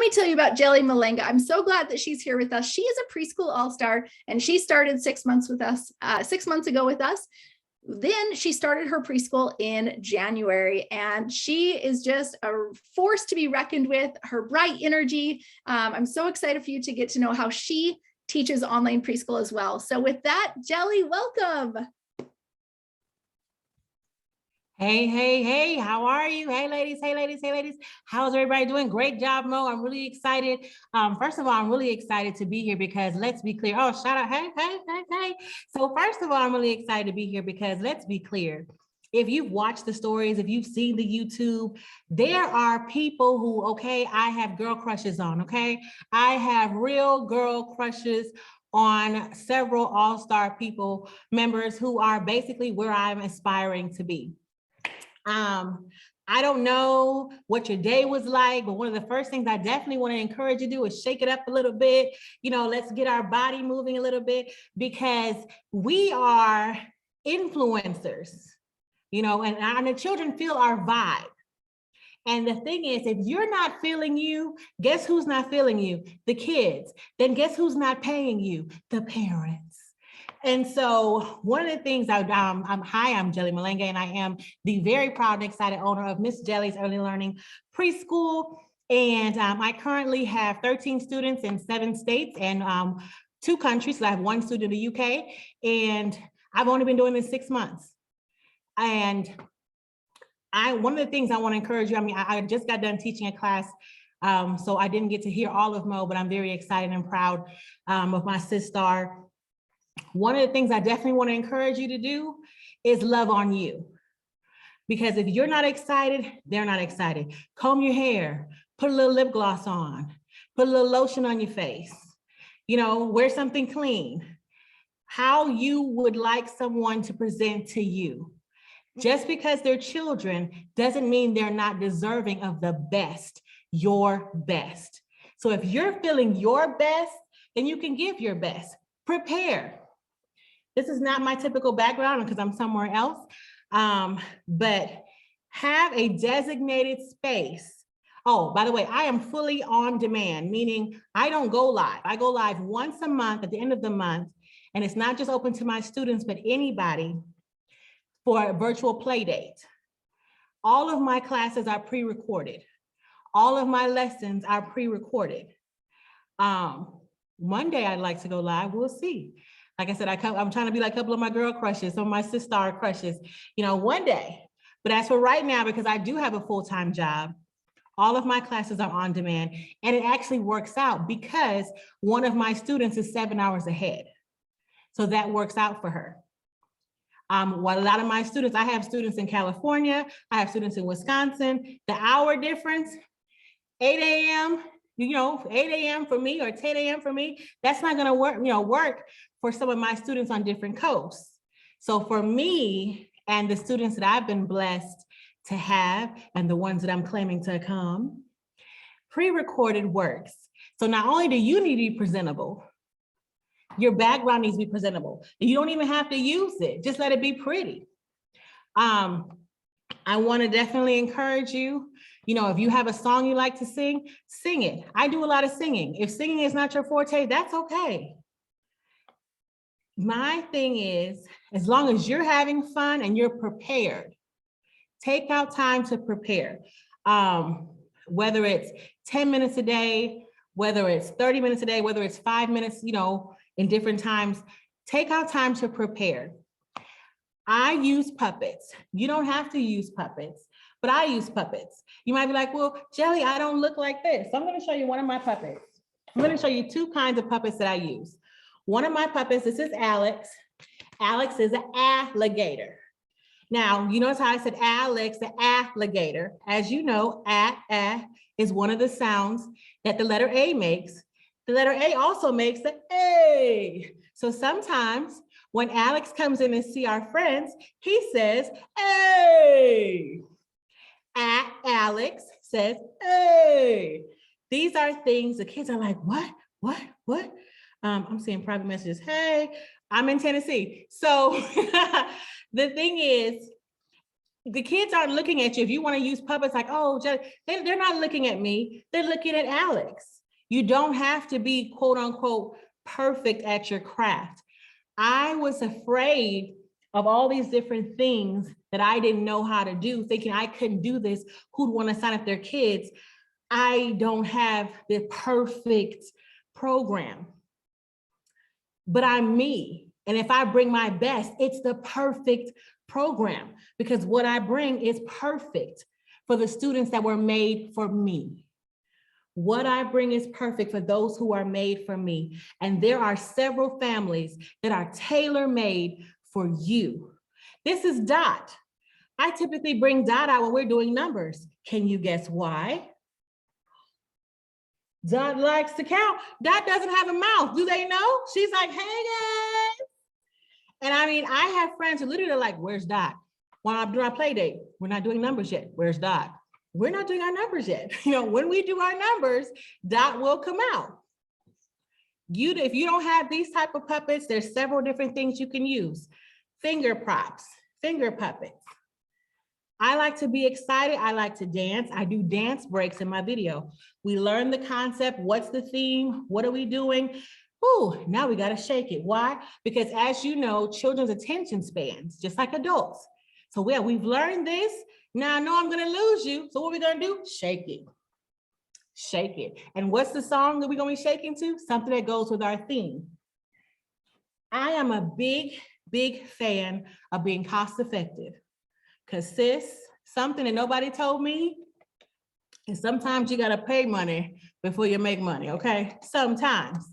me tell you about Jelly Malenga. I'm so glad that she's here with us. She is a preschool all-star, and she started 6 months with us, 6 months ago with us. Then she started her preschool in January, and she is just a force to be reckoned with. Her bright energy. I'm so excited for you to get to know how she teaches online preschool as well. So with that, Jelly, welcome. Hey, hey, hey, how are you? Hey, ladies, hey, ladies, hey, ladies. How's everybody doing? Great job, Mo. I'm really excited. First of all, I'm really excited to be here because let's be clear. Oh, shout out. Hey, hey, hey, hey. So first of all, I'm really excited to be here because let's be clear. If you've watched the stories, if you've seen the YouTube, there are people who, okay, I have girl crushes on, okay? I have real girl crushes on several all-star people, members who are basically where I'm aspiring to be. I don't know what your day was like, but one of the first things I definitely want to encourage you to do is shake it up a little bit. You know, let's get our body moving a little bit because we are influencers, you know, and the children feel our vibe. And the thing is, if you're not feeling you, guess who's not feeling you? The kids. Then guess who's not paying you? The parents. And so one of the things I'm Jelly Malenga, and I am the very proud and excited owner of Miss Jelly's Early Learning Preschool. And I currently have 13 students in 7 states and 2 countries. So I have 1 student in the UK, and I've only been doing this 6 months. And one of the things I want to encourage you, I just got done teaching a class, so I didn't get to hear all of Mo, but I'm very excited and proud of my sister. One of the things I definitely want to encourage you to do is love on you. Because if you're not excited, they're not excited. Comb your hair, put a little lip gloss on, put a little lotion on your face, you know, wear something clean. How you would like someone to present to you. Just because they're children doesn't mean they're not deserving of the best, your best. So if you're feeling your best, then you can give your best. Prepare. This is not my typical background because I'm somewhere else, but have a designated space. Oh, by the way, I am fully on demand, meaning I don't go live. I go live once a month at the end of the month, and it's not just open to my students, but anybody for a virtual play date. All of my classes are pre-recorded. All of my lessons are pre-recorded. One day I'd like to go live, we'll see. Like I said, I'm trying to be like a couple of my girl crushes, some of my sister crushes, you know, one day. But as for right now, because I do have a full-time job, all of my classes are on demand, and it actually works out because one of my students is 7 hours ahead. So that works out for her. While a lot of my students, I have students in California, I have students in Wisconsin, the hour difference, 8 a.m., you know, 8 a.m. for me or 10 a.m. for me, that's not gonna work, you know, work for some of my students on different coasts. So for me and the students that I've been blessed to have and the ones that I'm claiming to come, pre-recorded works. So not only do you need to be presentable, your background needs to be presentable. You don't even have to use it, just let it be pretty. I want to definitely encourage you, you know, if you have a song you like to sing, sing it. I do a lot of singing. If singing is not your forte, that's okay. My thing is, as long as you're having fun and you're prepared, take out time to prepare. Whether it's 10 minutes a day, whether it's 30 minutes a day, whether it's 5 minutes, you know, in different times, take out time to prepare. I use puppets. You don't have to use puppets, but I use puppets. You might be like, well, Jelly, I don't look like this. So I'm going to show you one of my puppets. I'm going to show you 2 kinds of puppets that I use. One of my puppets, this is Alex. Alex is an alligator. Now, you notice how I said Alex, the alligator. As you know, is one of the sounds that the letter A makes. The letter A also makes the A. So sometimes when Alex comes in and see our friends, he says, hey. Alex says, hey. These are things the kids are like, what? I'm seeing private messages. Hey, I'm in Tennessee. So the thing is, the kids aren't looking at you. If you want to use puppets like, oh, they're not looking at me. They're looking at Alex. You don't have to be quote unquote perfect at your craft. I was afraid of all these different things that I didn't know how to do, thinking I couldn't do this. Who'd want to sign up their kids? I don't have the perfect program, but I'm me. And if I bring my best, it's the perfect program, because what I bring is perfect for the students that were made for me. What I bring is perfect for those who are made for me. And there are several families that are tailor-made for you. This is Dot. I typically bring Dot out when we're doing numbers. Can you guess why? Dot likes to count. Dot doesn't have a mouth. Do they know? She's like, hey guys. And I mean, I have friends who literally are like, where's Dot? When I'm doing our play date, we're not doing numbers yet. Where's Dot? We're not doing our numbers yet. You know, when we do our numbers, Dot will come out. If you don't have these type of puppets, there's several different things you can use. Finger props, finger puppets. I like to be excited. I like to dance. I do dance breaks in my video. We learn the concept. What's the theme? What are we doing? Ooh, now we got to shake it. Why? Because as you know, children's attention spans, just like adults. So yeah, we've learned this. Now I know I'm going to lose you. So what are we going to do? Shake it. Shake it. And what's the song that we're going to be shaking to? Something that goes with our theme. I am a big fan of being cost effective. Because sis, something that nobody told me, and sometimes you got to pay money before you make money, okay? Sometimes.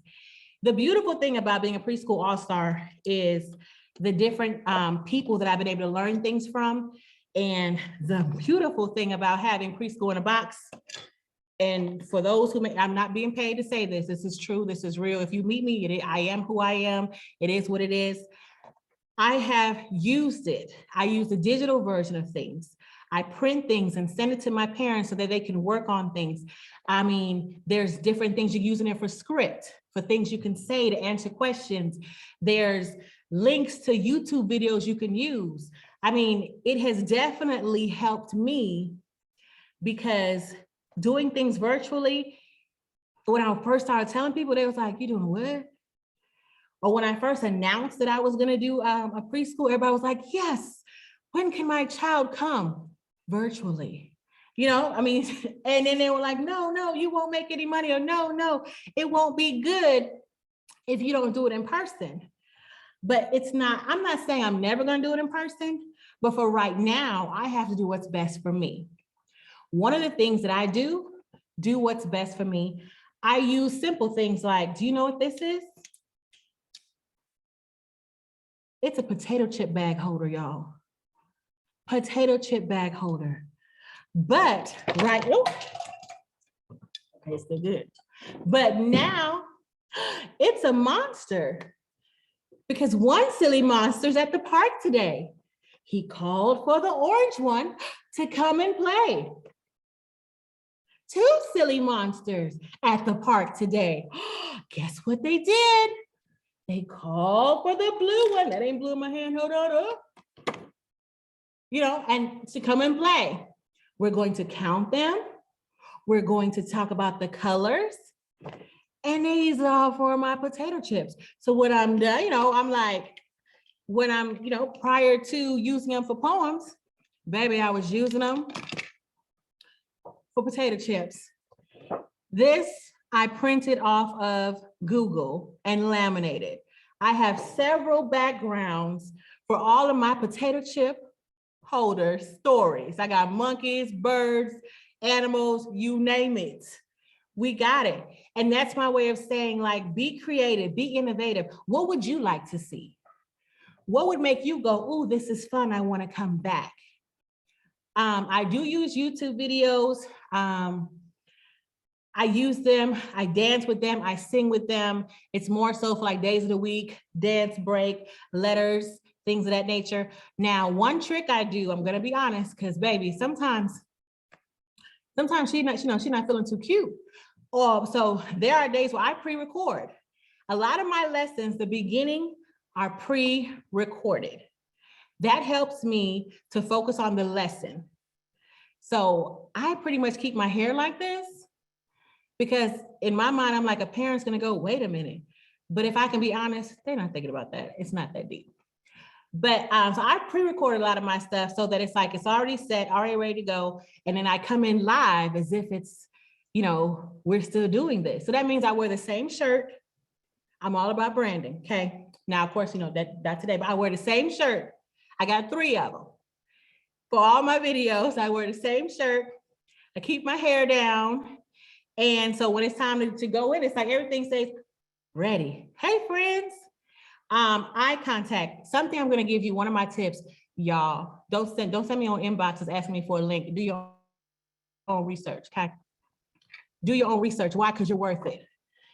The beautiful thing about being a preschool all-star is the different people that I've been able to learn things from. And the beautiful thing about having Preschool in a Box, and for those who may, I'm not being paid to say this, this is true, this is real. If you meet me, I am who I am. It is what it is. I have used it. I use the digital version of things. I print things and send it to my parents so that they can work on things. I mean, there's different things you're using it for script, for things you can say to answer questions. There's links to YouTube videos you can use. I mean, it has definitely helped me, because doing things virtually, when I first started telling people, they was like, you doing what? Or when I first announced that I was gonna do a preschool, everybody was like, yes, when can my child come? Virtually. You know, I mean, and then they were like, no, you won't make any money, or no, it won't be good if you don't do it in person. But it's not, I'm not saying I'm never gonna do it in person, but for right now, I have to do what's best for me. One of the things that I do what's best for me. I use simple things like, do you know what this is? It's a potato chip bag holder, y'all. Potato chip bag holder. But right, oh, okay, still good. But now it's a monster, because one silly monster's at the park today. He called for the orange one to come and play. Two silly monsters at the park today. Guess what they did? They called for the blue one. That ain't blue in my hand, hold on up. You know, and to come and play. We're going to count them. We're going to talk about the colors. And these are for my potato chips. So when I'm done, you know, I'm like, when I'm, you know, prior to using them for poems, baby, I was using them for potato chips. This I printed off of Google and laminated. I have several backgrounds for all of my potato chip holder stories. I got monkeys, birds, animals, you name it. We got it. And that's my way of saying, like, be creative, be innovative. What would you like to see? What would make you go, oh, this is fun, I want to come back? I do use YouTube videos. I use them, I dance with them, I sing with them. It's more so for like days of the week, dance break, letters, things of that nature. Now, one trick I do, I'm gonna be honest, because baby, sometimes she's not feeling too cute. So there are days where I pre-record. A lot of my lessons, the beginning, are pre-recorded. That helps me to focus on the lesson. So I pretty much keep my hair like this because in my mind, I'm like, a parent's gonna go, wait a minute. But if I can be honest, they're not thinking about that. It's not that deep. But so I pre-record a lot of my stuff so that it's like, it's already set, already ready to go. And then I come in live as if it's, we're still doing this. So that means I wear the same shirt. I'm all about branding, okay? Now, of course, that today, but I wear the same shirt. I got 3 of them. For all my videos, I wear the same shirt. I keep my hair down. And so when it's time to go in, it's like everything says, ready. Hey, friends. Eye contact, something I'm going to give you, one of my tips, y'all, don't send me on inboxes asking me for a link. Do your own research, okay? Do your own research. Why? Because you're worth it.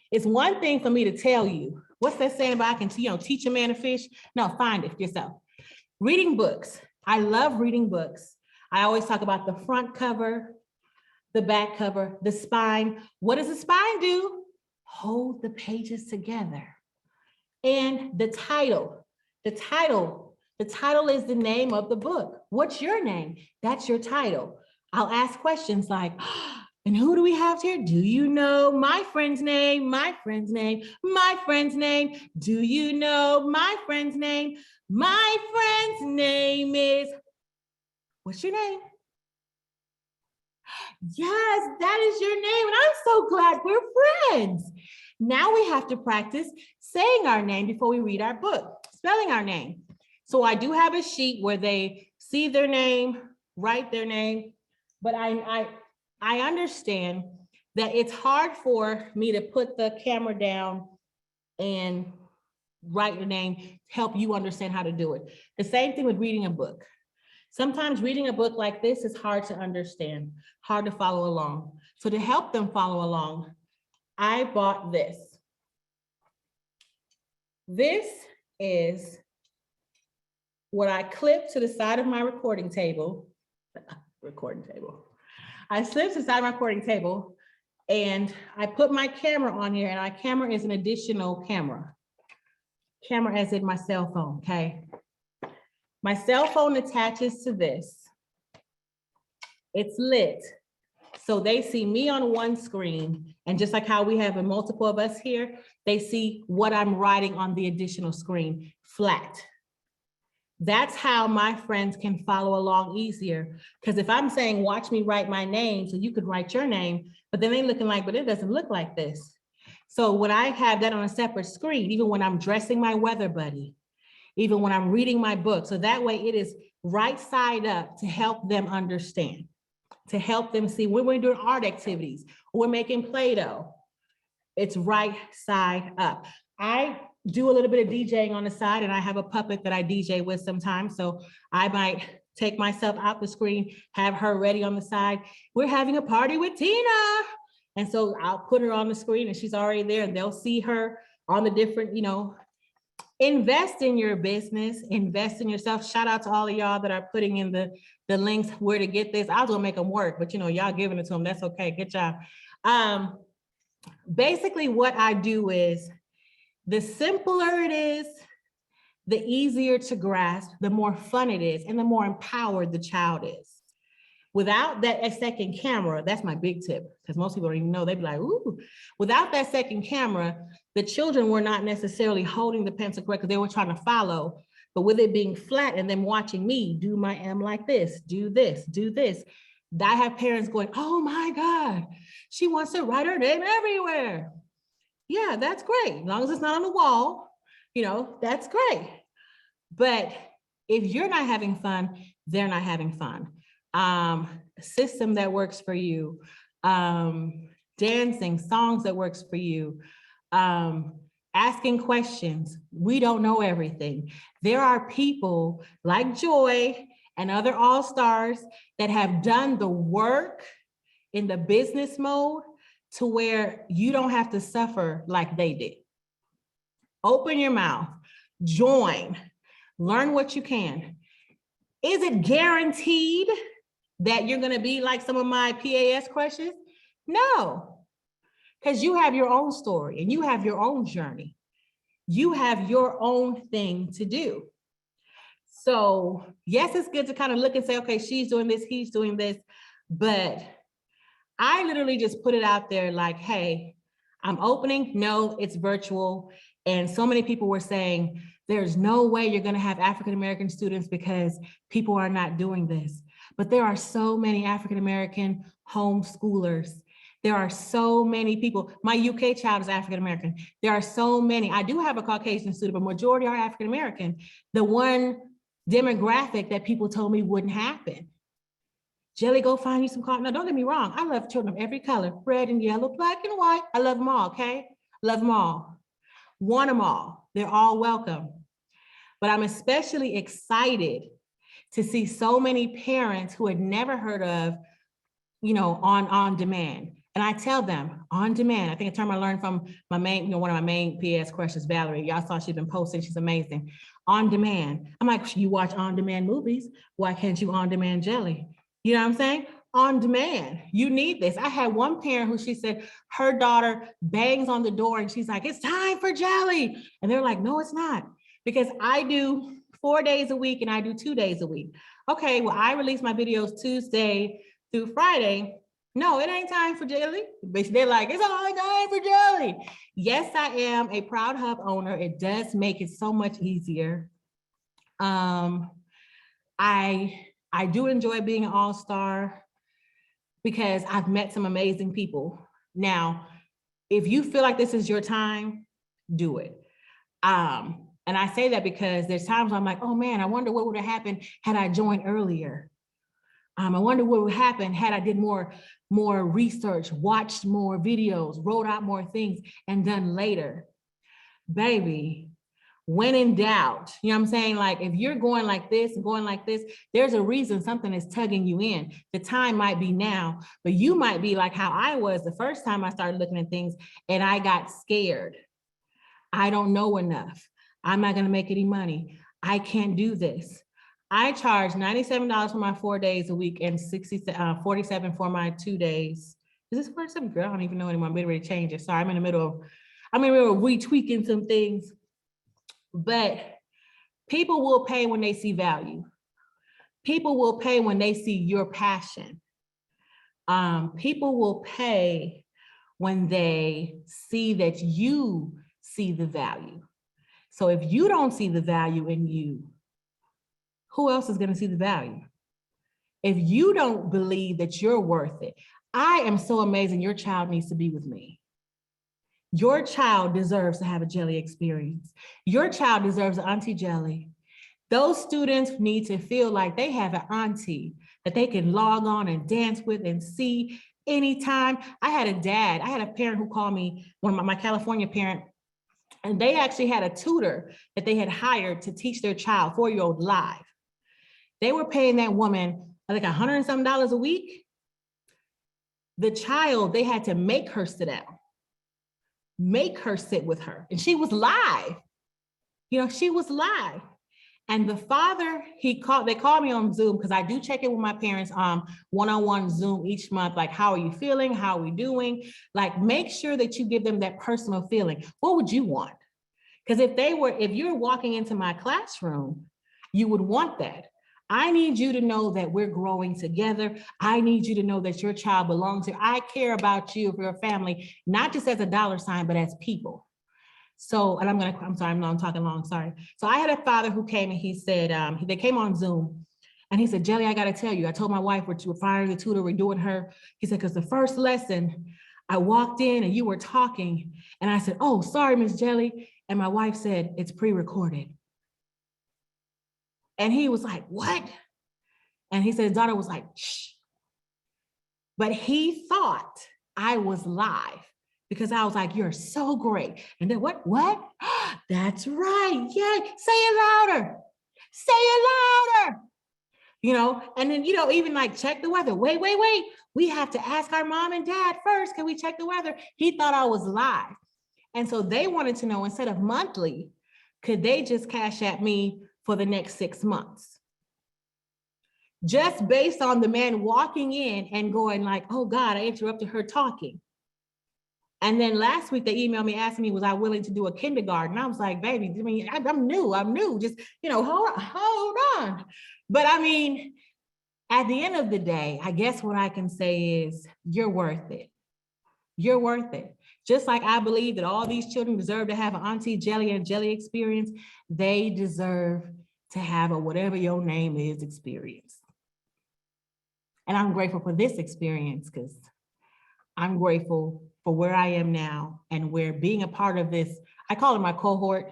It's one thing for me to tell you, what's that saying about I can teach a man to fish? No, find it yourself. Reading books. I love reading books. I always talk about the front cover, the back cover, the spine. What does the spine do? Hold the pages together. And the title is the name of the book. What's your name? That's your title. I'll ask questions like, and who do we have here? Do you know my friend's name? My friend's name, my friend's name. Do you know my friend's name? My friend's name is, what's your name? Yes, that is your name. And I'm so glad we're friends. Now we have to practice saying our name before we read our book, spelling our name. So I do have a sheet where they see their name, write their name, but I understand that it's hard for me to put the camera down and write your name, help you understand how to do it. The same thing with reading a book. Sometimes reading a book like this is hard to understand, hard to follow along. So to help them follow along, I bought this. This is what I clip to the side of my recording table. I slip to the side of my recording table and I put my camera on here, and my camera is an additional camera. Camera as in my cell phone, okay? My cell phone attaches to this. It's lit. So they see me on one screen, and just like how we have a multiple of us here, they see what I'm writing on the additional screen, flat. That's how my friends can follow along easier. Because if I'm saying, watch me write my name, so you could write your name, but then they looking like, but it doesn't look like this. So when I have that on a separate screen, even when I'm dressing my weather buddy, even when I'm reading my book, so that way it is right side up to help them understand, to help them see when we're doing art activities, or we're making Play-Doh, it's right side up. I do a little bit of DJing on the side, and I have a puppet that I DJ with sometimes. So I might take myself out the screen, have her ready on the side. We're having a party with Tina. And so I'll put her on the screen and she's already there, and they'll see her on the different, invest in your business, invest in yourself. Shout out to all of y'all that are putting in the links where to get this. I was gonna make them work, but y'all giving it to them. That's okay, good job. Basically what I do is, the simpler it is, the easier to grasp, the more fun it is, and the more empowered the child is. Without that second camera, that's my big tip, because most people don't even know. They'd be like, ooh. Without that second camera, the children were not necessarily holding the pencil correct because they were trying to follow. But with it being flat and them watching me do my M like this, do this, do this, I have parents going, oh my God, she wants to write her name everywhere. Yeah, that's great. As long as it's not on the wall, that's great. But if you're not having fun, they're not having fun. A system that works for you, dancing, songs that works for you, asking questions. We don't know everything. There are people like Joy and other all-stars that have done the work in the business mode to where you don't have to suffer like they did. Open your mouth, join, learn what you can. Is it guaranteed that you're gonna be like some of my PAS crushes? No, because you have your own story and you have your own journey. You have your own thing to do. So yes, it's good to kind of look and say, okay, she's doing this, he's doing this, but I literally just put it out there like, hey, I'm opening. No, it's virtual. And so many people were saying, there's no way you're going to have African-American students because people are not doing this. But there are so many African-American homeschoolers. There are so many people. My UK child is African-American. There are so many. I do have a Caucasian student, but majority are African-American. The one demographic that people told me wouldn't happen. Jelly, go find you some color. Now, don't get me wrong. I love children of every color, red and yellow, black and white. I love them all, okay? Love them all. Want them all. They're all welcome. But I'm especially excited to see so many parents who had never heard of, on demand. And I tell them, on demand. I think a term I learned from my main, one of my main PS questions, Valerie. Y'all saw she's been posting. She's amazing. On demand. I'm like, you watch on demand movies. Why can't you on demand jelly? You know what I'm saying? On demand. You need this. I had one parent who she said her daughter bangs on the door and she's like, it's time for jelly. And they're like, no, it's not. Because I do 4 days a week and I do 2 days a week. Okay, well, I release my videos Tuesday through Friday. No, it ain't time for jelly. But they're like, it's all time for jelly. Yes, I am a Proud Hub owner. It does make it so much easier. I do enjoy being an all-star because I've met some amazing people. Now, if you feel like this is your time, do it. And I say that because there's times I'm like, oh man, I wonder what would have happened had I joined earlier. I wonder what would happen had I did more research, watched more videos, wrote out more things, and done later. Baby, when in doubt, you know what I'm saying? Like if you're going like this, there's a reason something is tugging you in. The time might be now, but you might be like how I was the first time I started looking at things and I got scared. I don't know enough. I'm not gonna make any money. I can't do this. I charge $97 for my 4 days a week and $47 for my 2 days. Is this 47? Girl, I don't even know anymore. I'm ready to change it. Sorry, I'm in the middle of retweaking some things. But people will pay when they see value. People will pay when they see your passion. People will pay when they see that you see the value. So if you don't see the value in you, who else is going to see the value? If you don't believe that you're worth it, I am so amazing. Your child needs to be with me. Your child deserves to have a jelly experience. Your child deserves an auntie jelly. Those students need to feel like they have an auntie that they can log on and dance with and see anytime. I had a parent who called me, one of my California parent, and they actually had a tutor that they had hired to teach their child, 4-year-old, live. They were paying that woman like $100 and some a week. The child, they had to make her sit down, make her sit with her. And she was live. She was live. And the father, they called me on Zoom because I do check in with my parents one-on-one Zoom each month. Like, how are you feeling? How are we doing? Like, make sure that you give them that personal feeling. What would you want? Because if you're walking into my classroom, you would want that. I need you to know that we're growing together. I need you to know that your child belongs here. I care about you, your family, not just as a dollar sign, but as people. So, and I'm sorry, I'm talking long, sorry. So I had a father who came and he said, they came on Zoom and he said, Jelly, I got to tell you, I told my wife we're firing the tutor, we're doing her. He said, because the first lesson I walked in and you were talking and I said, oh, sorry, Miss Jelly. And my wife said, it's pre-recorded. And he was like, what? And he said, his daughter was like, shh. But he thought I was live because I was like, you're so great. And then what? That's right. Yeah, say it louder. Say it louder. And then, even like check the weather. Wait. We have to ask our mom and dad first. Can we check the weather? He thought I was live. And so they wanted to know, instead of monthly, could they just cash at me for the next 6 months? Just based on the man walking in and going like, oh God, I interrupted her talking. And then last week they emailed me asking me, was I willing to do a kindergarten? I was like, baby, I mean, I'm new. Just, hold on. But I mean, at the end of the day, I guess what I can say is you're worth it. You're worth it. Just like I believe that all these children deserve to have an Auntie Jelly and Jelly experience, they deserve to have a whatever your name is experience. And I'm grateful for this experience because I'm grateful for where I am now and where being a part of this, I call it my cohort,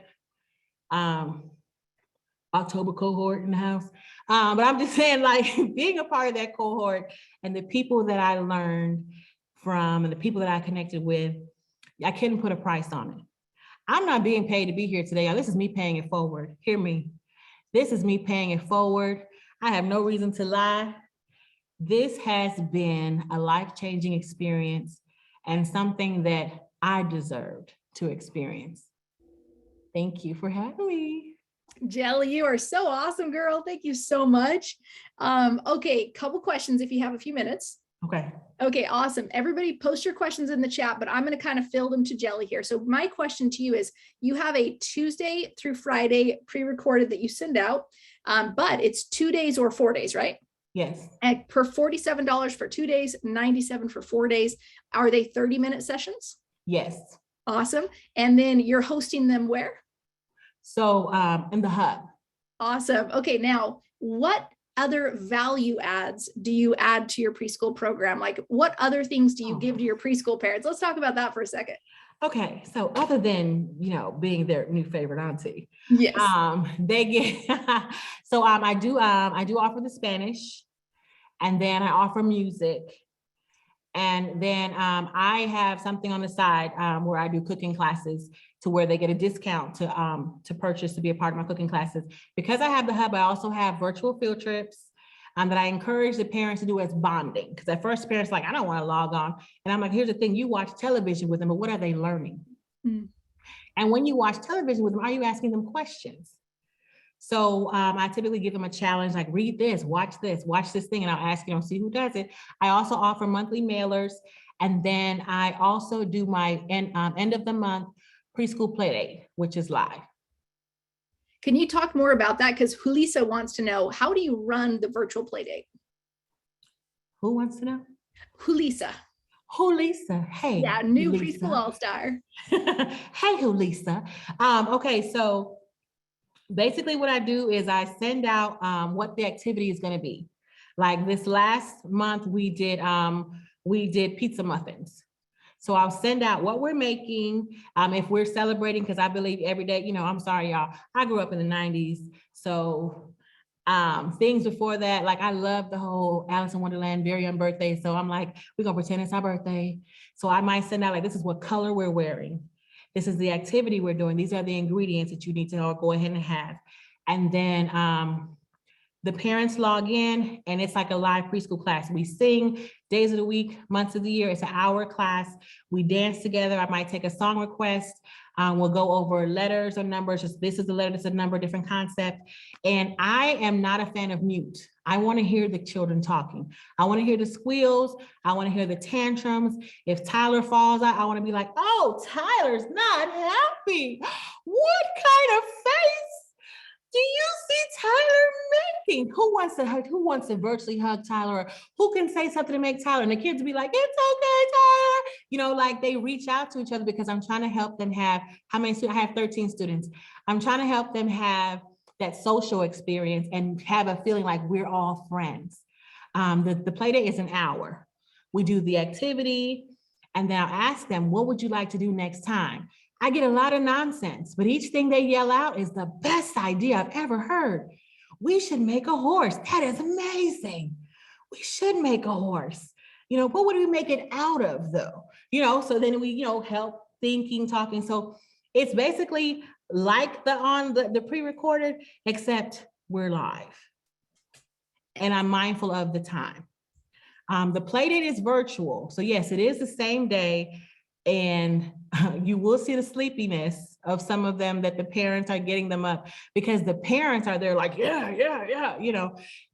October cohort in the house. But I'm just saying, like, being a part of that cohort and the people that I learned from and the people that I connected with, I couldn't put a price on it. I'm not being paid to be here today. This is me paying it forward. Hear me. This is me paying it forward. I have no reason to lie. This has been a life-changing experience and something that I deserved to experience. Thank you for having me. Jelly, you are so awesome, girl. Thank you so much. Okay, couple questions if you have a few minutes. Okay, awesome. Everybody post your questions in the chat, but I'm going to kind of fill them to Jelly here. So my question to you is, you have a Tuesday through Friday pre-recorded that you send out, but it's 2 days or 4 days, right? Yes. And per $47 for 2 days, $97 for 4 days. Are they 30-minute sessions? Yes. Awesome. And then you're hosting them where? So in the hub. Awesome. Okay, now what other value adds do you add to your preschool program? Like, what other things do you give to your preschool parents? Let's talk about that for a second. Okay, so other than, being their new favorite auntie, yes, they get, so I do offer the Spanish, and then I offer music, and then I have something on the side where I do cooking classes to where they get a discount to purchase to be a part of my cooking classes. Because I have the hub, I also have virtual field trips that I encourage the parents to do as bonding. Because at first parents are like, I don't want to log on. And I'm like, here's the thing, you watch television with them, but what are they learning? Mm. And when you watch television with them, are you asking them questions? So I typically give them a challenge, like read this, watch this thing, and I'll ask, see who does it. I also offer monthly mailers. And then I also do my end of the month preschool playdate, which is live. Can you talk more about that? Because Julissa wants to know, how do you run the virtual playdate? Who wants to know? Julissa. Julissa, hey. Yeah, new Julissa. Preschool All Star. Hey, Julissa. Okay, so basically what I do is I send out what the activity is going to be. Like this last month, we did pizza muffins. So I'll send out what we're making, if we're celebrating, because I believe every day, I'm sorry, y'all, I grew up in the 90s. So things before that, like I love the whole Alice in Wonderland, very young birthday. So I'm like, we're gonna pretend it's our birthday. So I might send out like, this is what color we're wearing. This is the activity we're doing. These are the ingredients that you need to go ahead and have. And then the parents log in and it's like a live preschool class. We sing days of the week, months of the year. It's an hour class. We dance together. I might take a song request. We'll go over letters or numbers. Just this is a letter, this is a number, different concept. And I am not a fan of mute. I want to hear the children talking. I want to hear the squeals. I want to hear the tantrums. If Tyler falls out, I want to be like, oh, Tyler's not happy. What kind of face do you see Tyler making? Who wants to virtually hug Tyler? Or who can say something to make Tyler? And the kids be like, it's okay, Tyler. Like they reach out to each other because I'm trying to help them have, how many students? I have 13 students. I'm trying to help them have that social experience and have a feeling like we're all friends. The play day is an hour. We do the activity and then I'll ask them, what would you like to do next time? I get a lot of nonsense, but each thing they yell out is the best idea I've ever heard. We should make a horse. That is amazing. We should make a horse. What would we make it out of though? So then we, help thinking, talking. So it's basically like the pre-recorded, except we're live. And I'm mindful of the time. The play date is virtual. So yes, it is the same day. And you will see the sleepiness of some of them that the parents are getting them up because the parents are there like, yeah.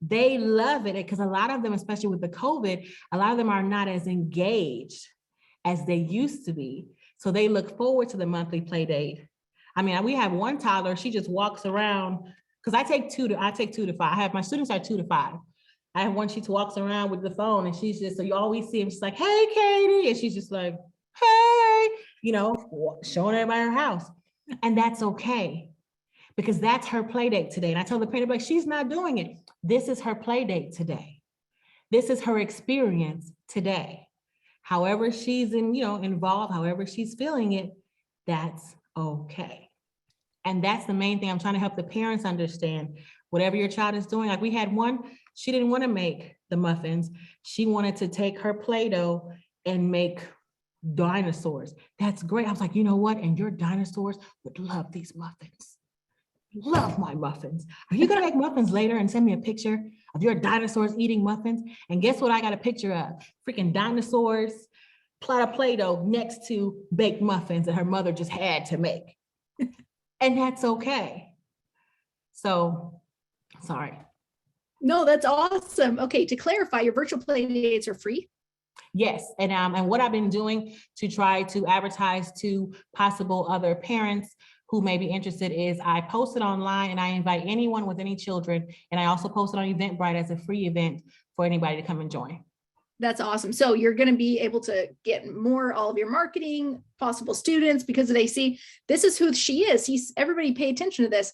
They love it because a lot of them, especially with the COVID, a lot of them are not as engaged as they used to be. So they look forward to the monthly play date. I mean, we have one toddler, she just walks around, because I take 2 to 5. I have my students are 2 to 5. I have one, she walks around with the phone and she's just, so you always see him, she's like, hey, Katie. And she's just like, hey, showing everybody her house. And that's okay, because that's her play date today. And I tell the parent, like, she's not doing it. This is her play date today. This is her experience today. However she's involved, however she's feeling it, that's okay. And that's the main thing I'm trying to help the parents understand. Whatever your child is doing, like we had one, she didn't want to make the muffins. She wanted to take her Play-Doh and make dinosaurs. That's great. I was like, you know what? And your dinosaurs would love these muffins. Love my muffins. Are you going to make muffins later and send me a picture of your dinosaurs eating muffins? And guess what I got a picture of? Freaking dinosaurs, plot of Play-Doh next to baked muffins that her mother just had to make. And that's okay. So, sorry. No, that's awesome. Okay, to clarify, your virtual play dates are free? Yes, and what I've been doing to try to advertise to possible other parents who may be interested is I post it online and I invite anyone with any children, and I also post it on Eventbrite as a free event for anybody to come and join. That's awesome. So you're going to be able to get all of your marketing, possible students, because they see this is who she is. Everybody pay attention to this.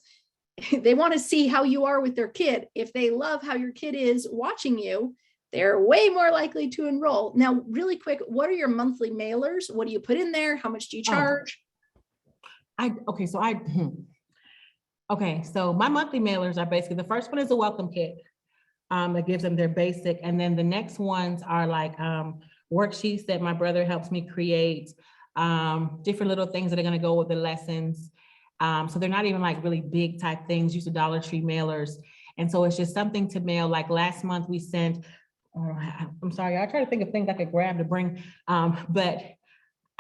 They want to see how you are with their kid. If they love how your kid is watching you, they're way more likely to enroll. Now, really quick, what are your monthly mailers? What do you put in there? How much do you charge? So my monthly mailers are basically, the first one is a welcome kit. That gives them their basic. And then the next ones are like worksheets that my brother helps me create, different little things that are going to go with the lessons. So they're not even like really big type things, use the Dollar Tree mailers. And so it's just something to mail. Like last month we sent, I'm sorry, I try to think of things I could grab to bring, but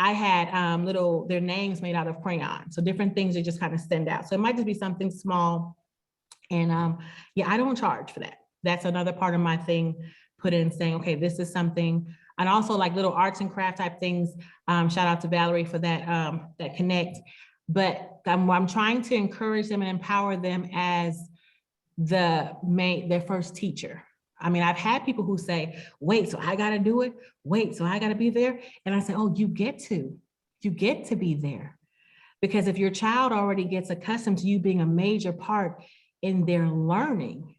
I had their names made out of crayon. So different things that just kind of stand out. So it might just be something small. And I don't charge for that. That's another part of my thing, put in saying, okay, this is something, and also like little arts and craft type things. Shout out to Valerie for that, that connect. But I'm trying to encourage them and empower them as their first teacher. I mean, I've had people who say, wait, so I got to do it. Wait, so I got to be there. And I say, oh, you get to be there. Because if your child already gets accustomed to you being a major part in their learning,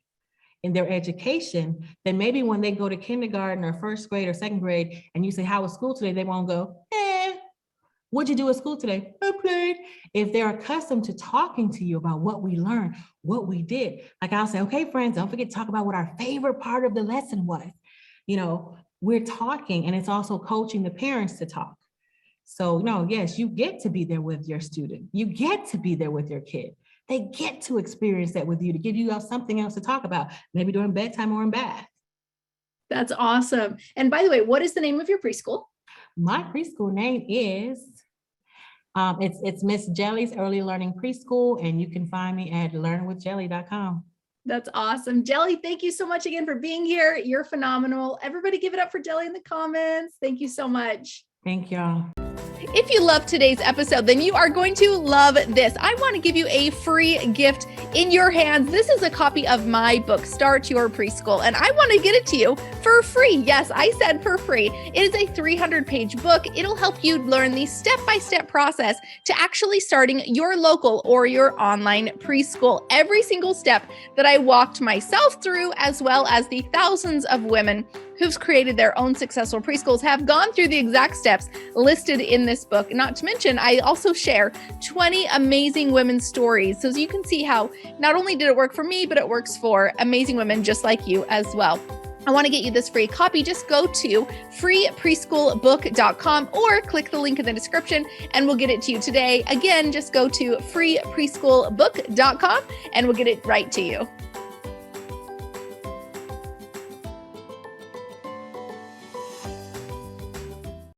in their education, then maybe when they go to kindergarten or first grade or second grade, and you say, how was school today? They won't go, what'd you do at school today? I played. If they're accustomed to talking to you about what we learned, what we did, like I'll say, okay, friends, don't forget to talk about what our favorite part of the lesson was. We're talking, and it's also coaching the parents to talk. So yes, you get to be there with your student. You get to be there with your kid. They get to experience that with you to give you something else to talk about, maybe during bedtime or in bath. That's awesome. And by the way, what is the name of your preschool? My preschool name is, it's Miss Jelly's Early Learning Preschool, and you can find me at learnwithjelly.com. That's awesome. Jelly, thank you so much again for being here. You're phenomenal. Everybody give it up for Jelly in the comments. Thank you so much. Thank y'all. If you loved today's episode, then you are going to love this. I want to give you a free gift in your hands. This is a copy of my book, Start Your Preschool, and I want to get it to you for free. Yes, I said for free. It is a 300-page book. It'll help you learn the step-by-step process to actually starting your local or your online preschool. Every single step that I walked myself through, as well as the thousands of women who've created their own successful preschools, have gone through the exact steps listed in this book. Not to mention, I also share 20 amazing women's stories. So you can see how not only did it work for me, but it works for amazing women just like you as well. I want to get you this free copy. Just go to freepreschoolbook.com or click the link in the description and we'll get it to you today. Again, just go to freepreschoolbook.com and we'll get it right to you.